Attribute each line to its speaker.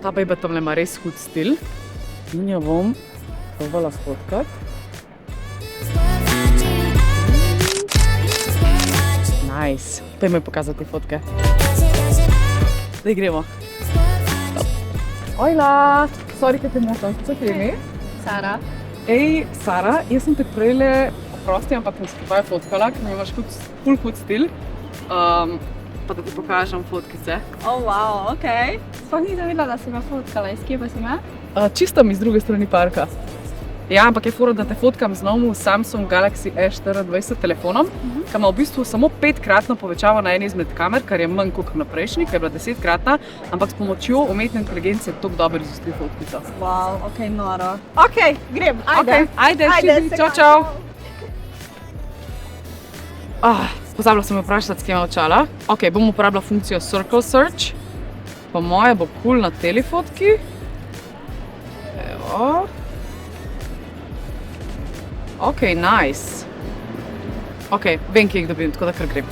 Speaker 1: ta bejba tamle ima res hud stil. In jo bom probala sfotkati. Nice. Pej mi pokazati fotke. Zdaj gremo. Ojla! Sorry, kaj te motam. Co ti je ime?
Speaker 2: Sara.
Speaker 1: Ej, Sara, jaz sem te prejle oprosti, ampak sem skupaj fotkala, ker imaš ful hud stil. Pa da ti pokažem fotkice.
Speaker 2: Oh, wow, okej. Sploh nisem videla, da si me fotkala. Iz kje pa si me?
Speaker 1: Čisto mi z druge strani parka. Ja, ampak je fora, da te fotkam z novim Samsung Galaxy S24 telefonom, ki ima v bistvu samo 5-kratno povečavo na eni izmed kamer, kar je manj kot na prejšnji, ki je bila 10-kratna, ampak s pomočjo umetne inteligence je toliko dobro izustri fotkico.
Speaker 2: Wow, okej, noro. Okej, grem, ajde.
Speaker 1: Ajde, čau, čau. Pozabila sem vprašati, s kje ima očala. Ok, bom uporabila funkcijo Circle Search. Po moje bo cool na telefotki. Evo. Ok, nice. Ok, vem, kje jih dobim, tako da kar grem.